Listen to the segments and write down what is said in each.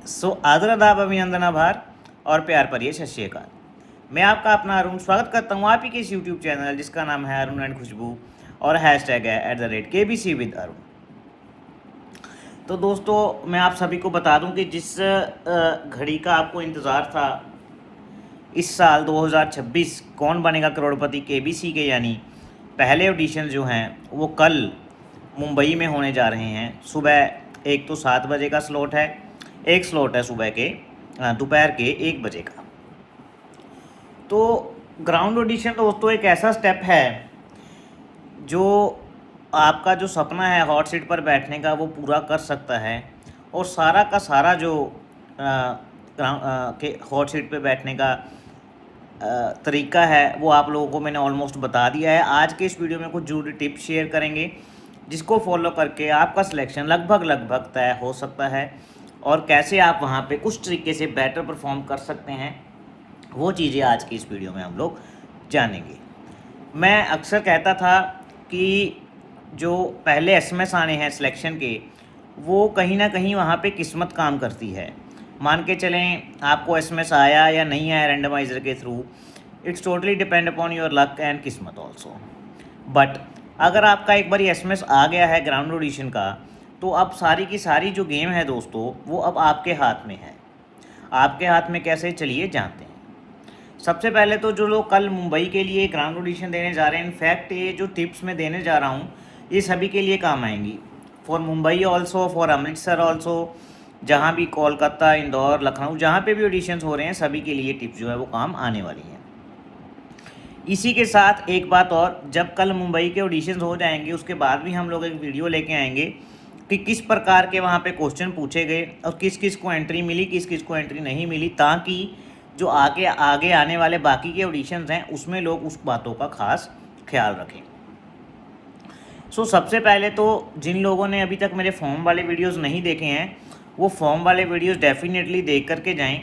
आदर आदाब अभिनंदन आभार और प्यार भरिए सत श्री अकाल। मैं आपका अपना अरुण स्वागत करता हूँ आप ही के इस यूट्यूब चैनल जिसका नाम है अरुण एंड खुशबू और हैशटैग है @KBC विद अरुण। तो दोस्तों मैं आप सभी को बता दूं कि जिस घड़ी का आपको इंतज़ार था इस साल 2026 कौन बनेगा करोड़पति KBC के यानी पहले ऑडिशन जो हैं वो कल मुंबई में होने जा रहे हैं। सुबह एक तो 7 बजे का स्लॉट है, एक स्लॉट है सुबह के दोपहर के 1 बजे का। तो ग्राउंड ऑडिशन दोस्तों एक ऐसा स्टेप है जो आपका जो सपना है हॉट सीट पर बैठने का वो पूरा कर सकता है और सारा का सारा जो के हॉट सीट पे बैठने का तरीका है वो आप लोगों को मैंने ऑलमोस्ट बता दिया है। आज के इस वीडियो में कुछ जरूरी टिप्स शेयर करेंगे जिसको फॉलो करके आपका सिलेक्शन लगभग तय हो सकता है और कैसे आप वहाँ पे कुछ तरीके से बेटर परफॉर्म कर सकते हैं वो चीज़ें आज की इस वीडियो में हम लोग जानेंगे। मैं अक्सर कहता था कि जो पहले SMS आने हैं सिलेक्शन के वो कहीं ना कहीं वहाँ पे किस्मत काम करती है। मान के चलें आपको SMS आया या नहीं आया रैंडमाइज़र के through, it's totally depend upon your luck and किस्मत ऑल्सो। बट अगर आपका एक बार SMS आ गया है ग्राउंड ऑडिशन का तो अब सारी की सारी जो गेम है दोस्तों वो अब आपके हाथ में है। आपके हाथ में कैसे, चलिए जानते हैं। सबसे पहले तो जो लोग कल मुंबई के लिए ग्राउंड ऑडिशन देने जा रहे हैं, इनफैक्ट ये जो टिप्स मैं देने जा रहा हूँ ये सभी के लिए काम आएंगी, for Mumbai also, for Amritsar also, जहाँ भी कोलकाता, इंदौर, लखनऊ, जहाँ पे भी ऑडिशंस हो रहे हैं सभी के लिए टिप्स जो है वो काम आने वाली हैं। इसी के साथ एक बात और, जब कल मुंबई के ऑडिशंस हो जाएंगे उसके बाद भी हम लोग एक वीडियो लेके आएंगे कि किस प्रकार के वहाँ पे क्वेश्चन पूछे गए और किस किस को एंट्री मिली, किस किस को एंट्री नहीं मिली, ताकि जो आगे आने वाले बाकी के ऑडिशंस हैं उसमें लोग उस बातों का खास ख्याल रखें। सबसे पहले तो जिन लोगों ने अभी तक मेरे फॉर्म वाले वीडियोस नहीं देखे हैं वो फॉर्म वाले वीडियोस डेफिनेटली देख करके जाएं।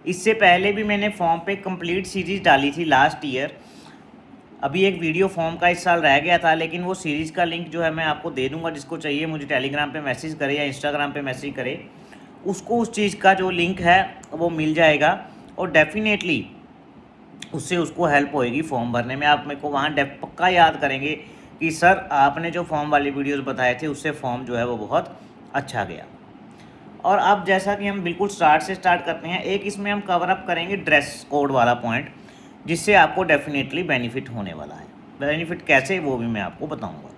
इससे पहले भी मैंने फॉर्म पे कंप्लीट सीरीज़ डाली थी लास्ट ईयर। अभी एक वीडियो फॉर्म का इस साल रह गया था लेकिन वो सीरीज़ का लिंक जो है मैं आपको दे दूंगा। जिसको चाहिए मुझे टेलीग्राम पे मैसेज करे या इंस्टाग्राम पे मैसेज करे, उसको उस चीज़ का जो लिंक है वो मिल जाएगा और डेफिनेटली उससे उसको हेल्प होएगी फॉर्म भरने में। आप मेरे को वहाँ पक्का याद करेंगे कि सर आपने जो फॉर्म वाली वीडियोस बताए थे उससे फॉर्म जो है वो बहुत अच्छा गया। और अब जैसा कि हम बिल्कुल स्टार्ट करते हैं, एक इसमें हम कवर अप करेंगे ड्रेस कोड वाला पॉइंट जिससे आपको डेफिनेटली बेनिफिट होने वाला है। बेनिफिट कैसे वो भी मैं आपको बताऊंगा।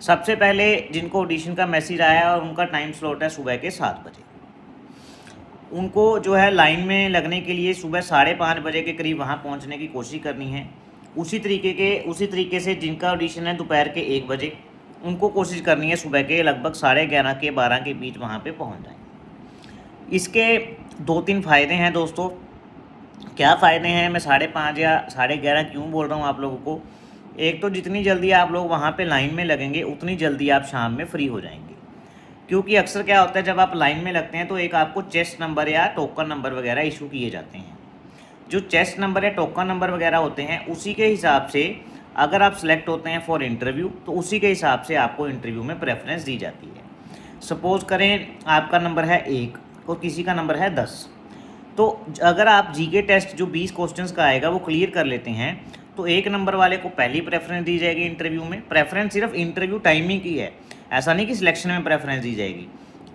सबसे पहले जिनको ऑडिशन का मैसेज आया और उनका टाइम स्लॉट है सुबह के 7 बजे, उनको जो है लाइन में लगने के लिए सुबह 5:30 बजे के करीब वहाँ पहुँचने की कोशिश करनी है। उसी तरीके से जिनका ऑडिशन है दोपहर के 1 बजे, उनको कोशिश करनी है सुबह के लगभग 11:30 के 12 के बीच वहाँ पे पहुँच जाएं। इसके 2-3 फ़ायदे हैं दोस्तों। क्या फ़ायदे हैं, मैं 5:30 या 11:30 क्यों बोल रहा हूँ आप लोगों को। एक तो जितनी जल्दी आप लोग वहाँ पे लाइन में लगेंगे उतनी जल्दी आप शाम में फ्री हो जाएंगे, क्योंकि अक्सर क्या होता है जब आप लाइन में लगते हैं तो एक आपको चेस्ट नंबर या टोकन नंबर वगैरह इशू किए जाते हैं। जो चेस्ट नंबर या टोकन नंबर वगैरह होते हैं उसी के हिसाब से अगर आप सेलेक्ट होते हैं फॉर इंटरव्यू तो उसी के हिसाब से आपको इंटरव्यू में प्रेफरेंस दी जाती है। सपोज़ करें आपका नंबर है 1 और किसी का नंबर है 10, तो अगर आप जीके टेस्ट जो 20 क्वेश्चंस का आएगा वो क्लियर कर लेते हैं तो 1 नंबर वाले को पहली प्रेफरेंस दी जाएगी इंटरव्यू में। प्रेफरेंस सिर्फ इंटरव्यू टाइमिंग की है, ऐसा नहीं कि सिलेक्शन में प्रेफरेंस दी जाएगी।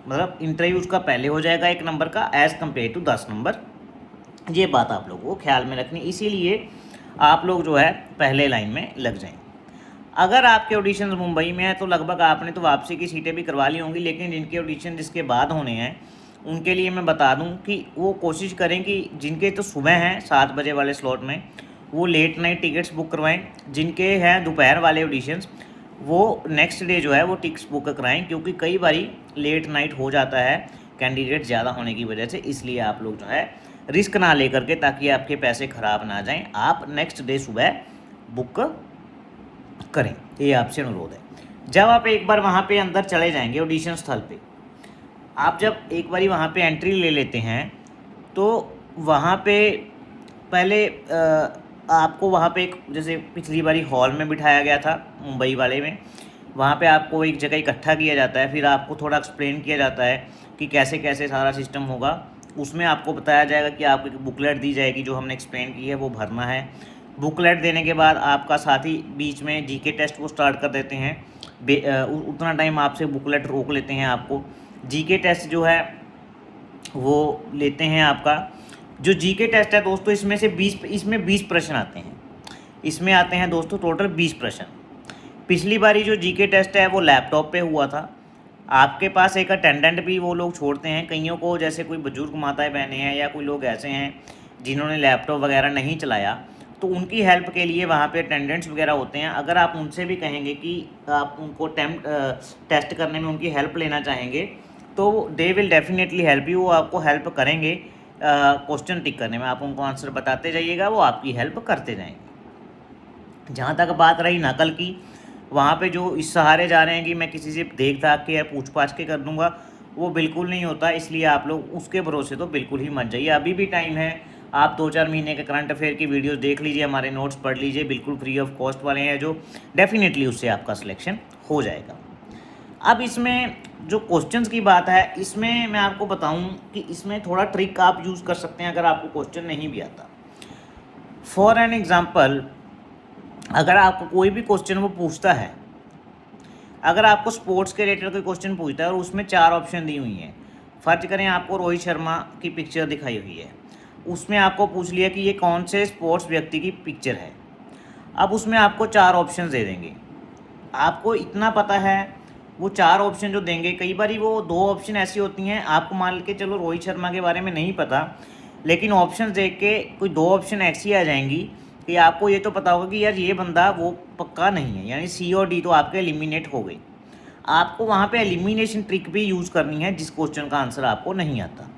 मतलब इंटरव्यू उसका पहले हो जाएगा 1 नंबर का एज़ कम्पेयर टू 10 नंबर। ये बात आप लोगों को ख्याल में रखनी, इसीलिए आप लोग जो है पहले लाइन में लग जाएं। अगर आपके ऑडिशन मुंबई में है तो लगभग आपने तो वापसी की सीटें भी करवा ली होंगी, लेकिन जिनके ऑडिशन जिसके बाद होने हैं उनके लिए मैं बता दूं कि वो कोशिश करें कि जिनके तो सुबह हैं 7 बजे वाले स्लॉट में वो लेट नाइट टिकट्स बुक करवाएं। जिनके हैं दोपहर वाले ऑडिशंस वो नेक्स्ट डे जो है वो टिकट्स बुक कराएं, क्योंकि कई बारी लेट नाइट हो जाता है कैंडिडेट ज़्यादा होने की वजह से। इसलिए आप लोग जो है रिस्क ना ले करके, ताकि आपके पैसे ख़राब ना जाएं, आप नेक्स्ट डे सुबह बुक करें, ये आपसे अनुरोध है। जब आप एक बार वहाँ पे अंदर चले जाएंगे ऑडिशन स्थल पे, आप जब एक बारी वहाँ पे एंट्री ले लेते हैं तो वहाँ पे पहले आपको वहाँ पे एक जैसे पिछली बारी हॉल में बिठाया गया था मुंबई वाले में, वहाँ पे आपको एक जगह इकट्ठा किया जाता है, फिर आपको थोड़ा एक्सप्लेन किया जाता है कि कैसे कैसे सारा सिस्टम होगा। उसमें आपको बताया जाएगा कि आपको एक बुकलेट दी जाएगी, जो हमने एक्सप्लेन की है वो भरना है। बुकलेट देने के बाद आपका साथी बीच में जीके टेस्ट को स्टार्ट कर देते हैं। उतना टाइम आपसे बुकलेट रोक लेते हैं। आपको जीके टेस्ट जो है वो लेते हैं। आपका जो जीके टेस्ट है दोस्तों, इसमें 20 प्रश्न आते हैं। इसमें आते हैं दोस्तों टोटल 20 प्रश्न। पिछली बारी जो जीके टेस्ट है वो लैपटॉप पे हुआ था। आपके पास एक अटेंडेंट भी वो लोग छोड़ते हैं। कईयों को, जैसे कोई बुजुर्ग माताएं बहनें हैं या कोई लोग ऐसे हैं जिन्होंने लैपटॉप वगैरह नहीं चलाया, तो उनकी हेल्प के लिए वहाँ पे अटेंडेंट्स वगैरह होते हैं। अगर आप उनसे भी कहेंगे कि आप उनको टेस्ट करने में उनकी हेल्प लेना चाहेंगे, तो they will definitely help you. वो आपको हेल्प करेंगे क्वेश्चन टिक करने में। आप उनको आंसर बताते जाइएगा, वो आपकी हेल्प करते जाएंगे। जहाँ तक बात रही नकल की, वहाँ पे जो इस सहारे जा रहे हैं कि मैं किसी से देख दाख के या पूछ पाछ के कर दूँगा, वो बिल्कुल नहीं होता। इसलिए आप लोग उसके भरोसे तो बिल्कुल ही मत जाइए। अभी भी टाइम है, आप 2-4 महीने के करंट अफेयर की वीडियोस देख लीजिए, हमारे नोट्स पढ़ लीजिए, बिल्कुल फ्री ऑफ कॉस्ट वाले हैं, जो डेफिनेटली उससे आपका सिलेक्शन हो जाएगा। अब इसमें जो क्वेश्चंस की बात है, इसमें मैं आपको बताऊं कि इसमें थोड़ा ट्रिक आप यूज़ कर सकते हैं अगर आपको क्वेश्चन नहीं भी आता। फॉर एन एग्जांपल, अगर आपको कोई भी क्वेश्चन वो पूछता है, अगर आपको स्पोर्ट्स के रिलेटेड कोई क्वेश्चन पूछता है और उसमें 4 ऑप्शन दी हुई हैं, फर्ज करें आपको रोहित शर्मा की पिक्चर दिखाई हुई है, उसमें आपको पूछ लिया कि ये कौन से स्पोर्ट्स व्यक्ति की पिक्चर है। अब उसमें आपको 4 ऑप्शन दे देंगे। आपको इतना पता है, वो 4 ऑप्शन जो देंगे, कई बार वो 2 ऑप्शन ऐसी होती हैं, आपको मान के चलो रोहित शर्मा के बारे में नहीं पता, लेकिन ऑप्शन देख के कोई 2 ऑप्शन ऐसी आ जाएंगी कि आपको ये तो पता होगा कि यार ये बंदा वो पक्का नहीं है, यानी सी और डी तो आपके एलिमिनेट हो गई। आपको वहाँ पे एलिमिनेशन ट्रिक भी यूज़ करनी है जिस क्वेश्चन का आंसर आपको नहीं आता।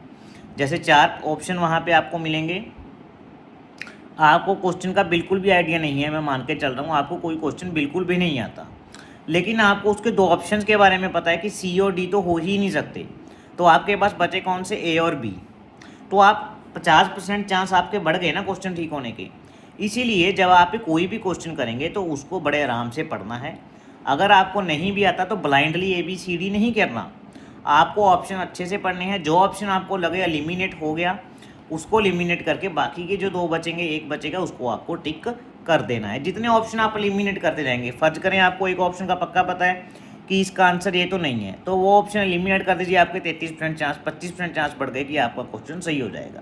जैसे 4 ऑप्शन वहाँ पे आपको मिलेंगे, आपको क्वेश्चन का बिल्कुल भी आइडिया नहीं है, मैं मान के चल रहा हूँ आपको कोई क्वेश्चन बिल्कुल भी नहीं आता, लेकिन आपको उसके 2 ऑप्शंस के बारे में पता है कि सी और डी तो हो ही नहीं सकते, तो आपके पास बचे कौन से, ए और बी। तो आप 50% चांस आपके बढ़ गए ना क्वेश्चन ठीक होने के। इसीलिए जब आप कोई भी क्वेश्चन करेंगे तो उसको बड़े आराम से पढ़ना है। अगर आपको नहीं भी आता तो ब्लाइंडली ABCD नहीं करना, आपको ऑप्शन अच्छे से पढ़ने हैं। जो ऑप्शन आपको लगे एलिमिनेट हो गया, उसको एलिमिनेट करके बाकी के जो 2 बचेंगे, 1 बचेगा, उसको आपको टिक कर देना है। जितने ऑप्शन आप एलिमिनेट करते जाएंगे, फर्ज करें आपको एक ऑप्शन का पक्का पता है कि इसका आंसर ये तो नहीं है, तो वो ऑप्शन एलिमिनेट कर दीजिए, आपके 33% चांस, 25% चांस बढ़ गए कि आपका क्वेश्चन सही हो जाएगा।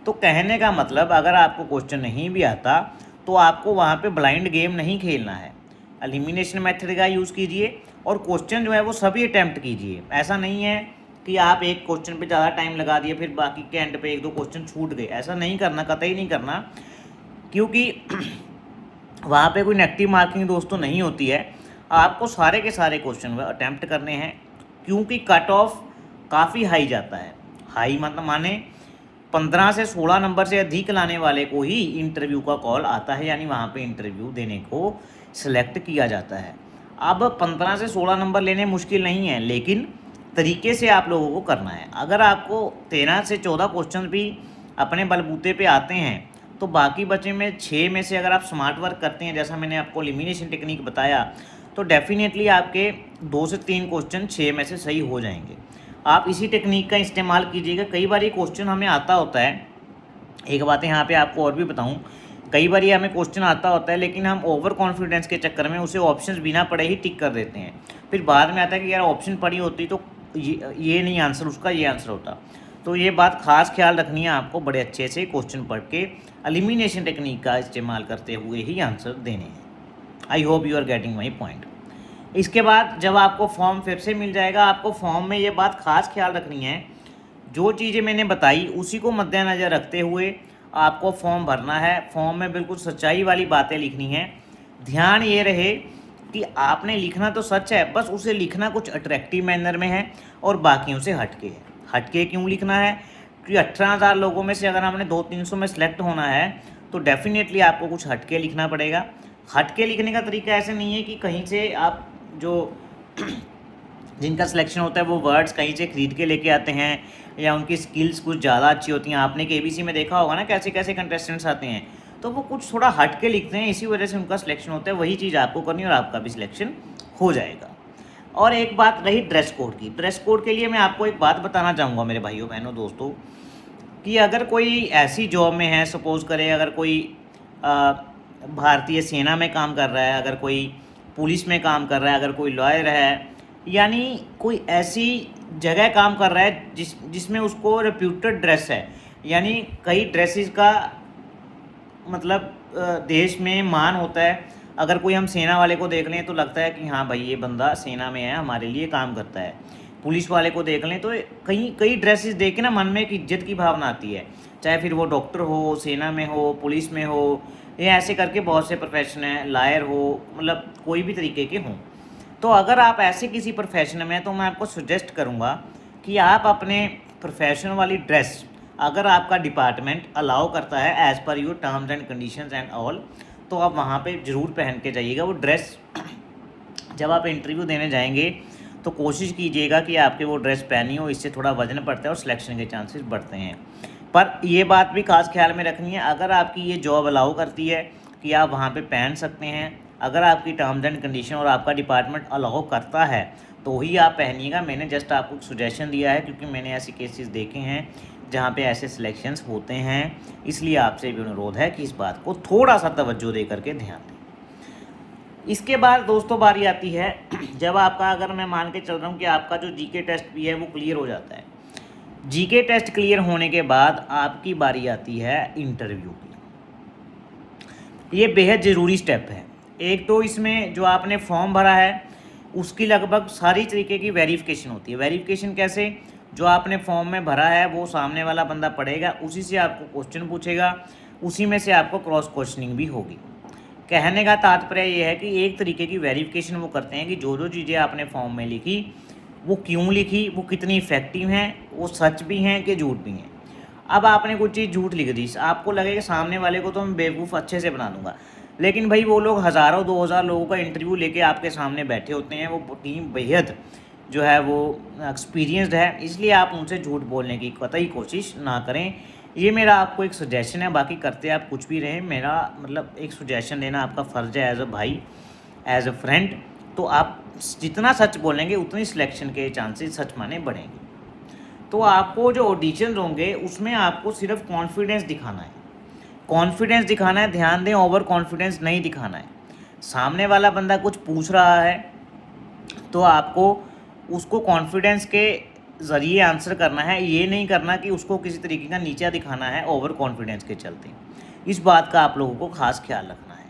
तो कहने का मतलब, अगर आपको क्वेश्चन नहीं भी आता तो आपको वहाँ पे ब्लाइंड गेम नहीं खेलना है, एलिमिनेशन मेथड का यूज़ कीजिए और क्वेश्चन जो है वो सभी अटैम्प्ट कीजिए। ऐसा नहीं है कि आप एक क्वेश्चन पे ज़्यादा टाइम लगा दिए फिर बाकी के एंड पे 1-2 क्वेश्चन छूट गए, ऐसा नहीं करना, कतई नहीं करना, क्योंकि वहाँ पे कोई नेगेटिव मार्किंग दोस्तों नहीं होती है। आपको सारे के सारे क्वेश्चन अटैम्प्ट करने हैं, क्योंकि कट ऑफ काफ़ी हाई जाता है। हाई मतलब माने 15 से 16 नंबर से अधिक लाने वाले को ही इंटरव्यू का कॉल आता है, यानी वहाँ पे इंटरव्यू देने को सिलेक्ट किया जाता है। अब 15 से 16 नंबर लेने मुश्किल नहीं है, लेकिन तरीके से आप लोगों को करना है। अगर आपको 13 से 14 क्वेश्चन भी अपने बलबूते पे आते हैं, तो बाकी बचे में 6 में से अगर आप स्मार्ट वर्क करते हैं, जैसा मैंने आपको एलिमिनेशन टेक्निक बताया, तो डेफिनेटली आपके 2 से 3 क्वेश्चन 6 में से सही हो जाएंगे। आप इसी टेक्निक का इस्तेमाल कीजिएगा। कई बार ये क्वेश्चन हमें आता होता है, एक बात यहाँ पे आपको और भी बताऊँ, कई बार ये हमें क्वेश्चन आता होता है लेकिन हम ओवर कॉन्फिडेंस के चक्कर में उसे ऑप्शंस बिना पढ़े ही टिक कर देते हैं। फिर बाद में आता है कि यार ऑप्शन पढ़ी होती तो ये नहीं आंसर उसका, ये आंसर होता। तो ये बात खास ख्याल रखनी है आपको, बड़े अच्छे से क्वेश्चन पढ़ के एलिमिनेशन टेक्निक का इस्तेमाल करते हुए ही आंसर देने हैं। I hope you are getting my point. इसके बाद जब आपको फॉर्म फिर से मिल जाएगा, आपको फॉर्म में ये बात खास ख्याल रखनी है, जो चीज़ें मैंने बताई उसी को मद्देनज़र रखते हुए आपको फॉर्म भरना है। फॉर्म में बिल्कुल सच्चाई वाली बातें लिखनी है। ध्यान ये रहे कि आपने लिखना तो सच है, बस उसे लिखना कुछ अट्रैक्टिव मैनर में है और बाकियों से हटके है। हटके क्यों लिखना है? कि 18,000 लोगों में से अगर हमने 200-300 में सेलेक्ट होना है तो डेफिनेटली आपको कुछ हटके लिखना पड़ेगा। हटके लिखने का तरीका ऐसे नहीं है कि कहीं से आप जो जिनका सिलेक्शन होता है वो वर्ड्स कहीं से खरीद के लेके आते हैं या उनकी स्किल्स कुछ ज़्यादा अच्छी होती हैं। आपने KBC में देखा होगा ना कैसे कैसे कंटेस्टेंट्स आते हैं, तो वो कुछ थोड़ा हट के लिखते हैं, इसी वजह से उनका सिलेक्शन होता है। वही चीज़ आपको करनी है और आपका भी सिलेक्शन हो जाएगा। और एक बात रही ड्रेस कोड की। ड्रेस कोड के लिए मैं आपको एक बात बताना चाहूँगा मेरे भाइयों बहनों दोस्तों, कि अगर कोई ऐसी जॉब में है, सपोज़ करें अगर कोई भारतीय सेना में काम कर रहा है, अगर कोई पुलिस में काम कर रहा है, अगर कोई लॉयर है, यानी कोई ऐसी जगह काम कर रहा है जिसमें उसको रेप्यूटेड ड्रेस है, यानी कई ड्रेसेस का मतलब देश में मान होता है। अगर कोई हम सेना वाले को देख लें तो लगता है कि हाँ भाई ये बंदा सेना में है, हमारे लिए काम करता है। पुलिस वाले को देख लें तो कई कई ड्रेसेस देख के ना मन में एक इज्जत की भावना आती है, चाहे फिर वो डॉक्टर हो, सेना में हो, पुलिस में हो, ये ऐसे करके बहुत से प्रोफेशन हैं, लायर हो, मतलब कोई भी तरीके के हों। तो अगर आप ऐसे किसी प्रोफेशन में हैं तो मैं आपको सजेस्ट करूँगा कि आप अपने प्रोफेशन वाली ड्रेस, अगर आपका डिपार्टमेंट अलाउ करता है as per your terms and conditions and all, तो आप वहाँ पे ज़रूर पहन के जाइएगा वो ड्रेस। जब आप इंटरव्यू देने जाएंगे तो कोशिश कीजिएगा कि आपके वो ड्रेस पहनी हो, इससे थोड़ा वजन बढ़ता है और सिलेक्शन के चांसेस बढ़ते हैं। पर ये बात भी खास ख्याल में रखनी है, अगर आपकी ये जॉब अलाउ करती है कि आप वहाँ पे पहन सकते हैं, अगर आपकी टर्म्स एंड कंडीशन और आपका डिपार्टमेंट अलाउ करता है तो ही आप पहनिएगा। मैंने जस्ट आपको सुजेशन दिया है क्योंकि मैंने ऐसे केसेस देखे हैं जहाँ पे ऐसे सिलेक्शंस होते हैं, इसलिए आपसे भी अनुरोध है कि इस बात को थोड़ा सा तवज्जो दे करके ध्यान दें। इसके बाद दोस्तों बारी आती है जब आपका, अगर मैं मान के चल रहा हूँ कि आपका जो जीके टेस्ट भी है वो क्लियर हो जाता है, जीके टेस्ट क्लियर होने के बाद आपकी बारी आती है इंटरव्यू की। ये बेहद ज़रूरी स्टेप है। एक तो इसमें जो आपने फॉर्म भरा है उसकी लगभग सारी तरीके की वेरिफिकेशन होती है। वेरिफिकेशन कैसे? जो आपने फॉर्म में भरा है वो सामने वाला बंदा पढ़ेगा, उसी से आपको क्वेश्चन पूछेगा, उसी में से आपको क्रॉस क्वेश्चनिंग भी होगी। कहने का तात्पर्य ये है कि एक तरीके की वेरिफिकेशन वो करते हैं कि जो जो चीज़ें आपने फॉर्म में लिखी वो क्यों लिखी, वो कितनी इफ़ेक्टिव हैं, वो सच भी हैं कि झूठ भी हैं। अब आपने कुछ चीज़ झूठ लिख दी, आपको लगेगा सामने वाले को तो मैं बेवकूफ़ अच्छे से बना दूंगा, लेकिन भाई वो लोग हज़ारों 2000 लोगों का इंटरव्यू लेके आपके सामने बैठे होते हैं, वो टीम बेहद जो है वो एक्सपीरियंस्ड है, इसलिए आप उनसे झूठ बोलने की कतई कोशिश ना करें। ये मेरा आपको एक सजेशन है, बाकी करते आप कुछ भी रहें, मेरा मतलब एक सजेशन देना आपका फ़र्ज़ है एज अ भाई, एज अ फ्रेंड। तो आप जितना सच बोलेंगे उतनी सिलेक्शन के चांसेस सच माने बढ़ेंगे। तो आपको जो ऑडिशंस होंगे उसमें आपको सिर्फ कॉन्फिडेंस दिखाना है, कॉन्फिडेंस दिखाना है, ध्यान दें, ओवर कॉन्फिडेंस नहीं दिखाना है। सामने वाला बंदा कुछ पूछ रहा है तो आपको उसको कॉन्फिडेंस के ज़रिए आंसर करना है, ये नहीं करना कि उसको किसी तरीके का नीचा दिखाना है ओवर कॉन्फिडेंस के चलते। इस बात का आप लोगों को खास ख्याल रखना है,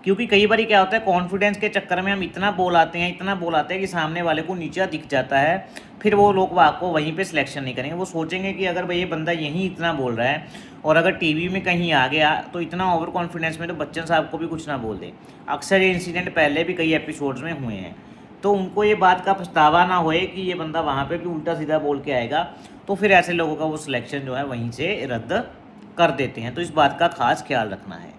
क्योंकि कई बार क्या होता है कॉन्फिडेंस के चक्कर में हम इतना बोल आते हैं कि सामने वाले को नीचा दिख जाता है, फिर वो लोग आपको वहीं पे सिलेक्शन नहीं करेंगे। वो सोचेंगे कि अगर भाई ये बंदा यहीं इतना बोल रहा है और अगर टीवी में कहीं आ गया तो इतना ओवर कॉन्फिडेंस में तो बच्चन साहब को भी कुछ ना बोल दे। अक्सर ये इंसिडेंट पहले भी कई एपिसोड्स में हुए हैं, तो उनको ये बात का पछतावा ना होए कि ये बंदा वहाँ पे भी उल्टा सीधा बोल के आएगा, तो फिर ऐसे लोगों का वो सिलेक्शन जो है वहीं से रद्द कर देते हैं। तो इस बात का खास ख्याल रखना है।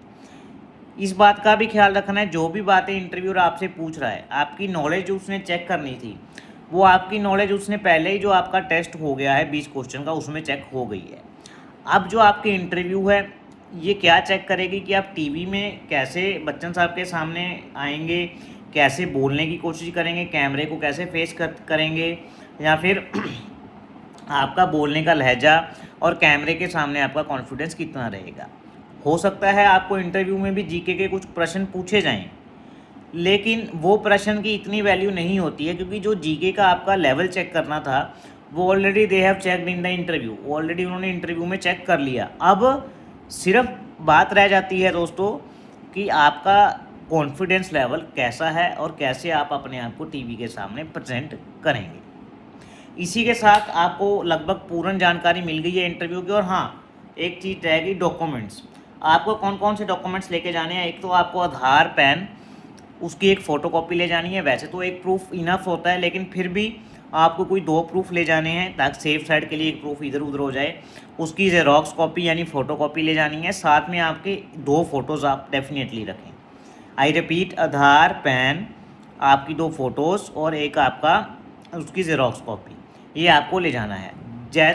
इस बात का भी ख्याल रखना है, जो भी बातें इंटरव्यूअर आपसे पूछ रहा है, आपकी नॉलेज उसने चेक करनी थी, वो आपकी नॉलेज उसने पहले ही जो आपका टेस्ट हो गया है 20 क्वेश्चन का उसमें चेक हो गई है। अब जो आपकी इंटरव्यू है ये क्या चेक करेगी कि आप टीवी में कैसे बच्चन साहब के सामने आएंगे, कैसे बोलने की कोशिश करेंगे, कैमरे को कैसे फेस करेंगे, या फिर आपका बोलने का लहजा और कैमरे के सामने आपका कॉन्फिडेंस कितना रहेगा। हो सकता है आपको इंटरव्यू में भी जीके के कुछ प्रश्न पूछे जाएं, लेकिन वो प्रश्न की इतनी वैल्यू नहीं होती है, क्योंकि जो जीके का आपका लेवल चेक करना था वो already they have checked in the interview, already उन्होंने इंटरव्यू में चेक कर लिया। अब सिर्फ बात रह जाती है दोस्तों कि आपका कॉन्फिडेंस लेवल कैसा है और कैसे आप अपने आप को टीवी के सामने प्रेजेंट करेंगे। इसी के साथ आपको लगभग पूर्ण जानकारी मिल गई है इंटरव्यू की। और हाँ, एक चीज़ रहेगी, डॉक्यूमेंट्स। आपको कौन कौन से डॉक्यूमेंट्स लेके जाने हैं? एक तो आपको आधार, पैन, उसकी एक फ़ोटोकॉपी ले जानी है। वैसे तो एक प्रूफ इनफ होता है, लेकिन फिर भी आपको कोई 2 प्रूफ ले जाने हैं ताकि सेफ साइड के लिए एक प्रूफ इधर उधर हो जाए। उसकी जेरोक्स कॉपी यानी फ़ोटोकॉपी ले जानी है। साथ में आपके 2 फोटोज़ आप डेफिनेटली रखें। आई रिपीट, आधार, पैन, आपकी 2 फोटोज़ और एक आपका उसकी जेरोक्स कॉपी, ये आपको ले जाना है।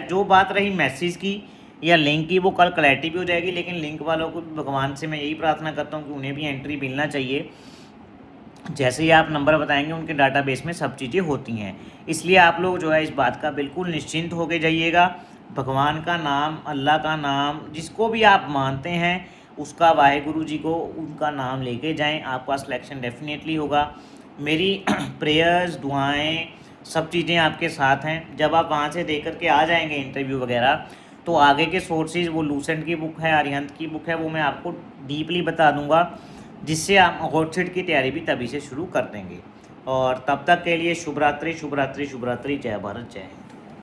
जो बात रही मैसेज की या लिंक की, वो कल क्लैरिटी भी हो जाएगी, लेकिन लिंक वालों को भगवान से मैं यही प्रार्थना करता हूँ कि उन्हें भी एंट्री मिलना चाहिए। जैसे ही आप नंबर बताएंगे उनके डाटाबेस में सब चीज़ें होती हैं। इसलिए आप लोग जो है इस बात का बिल्कुल निश्चिंत होके जाइएगा। भगवान का नाम, अल्लाह का नाम, जिसको भी आप मानते हैं उसका, वाहेगुरु जी को, उनका नाम लेके जाएं, आपका सिलेक्शन डेफिनेटली होगा। मेरी प्रेयर्स, दुआएं, सब चीज़ें आपके साथ हैं। जब आप वहाँ से दे करके आ जाएंगे इंटरव्यू वगैरह, तो आगे के सोर्सेज, वो लूसेंट की बुक है, अरिहंत की बुक है, वो मैं आपको डीपली बता दूंगा, जिससे आप हॉट सीट की तैयारी भी तभी से शुरू कर देंगे। और तब तक के लिए शुभ रात्रि, शुभ रात्रि, शुभ रात्रि। जय भारत, जय हिंद।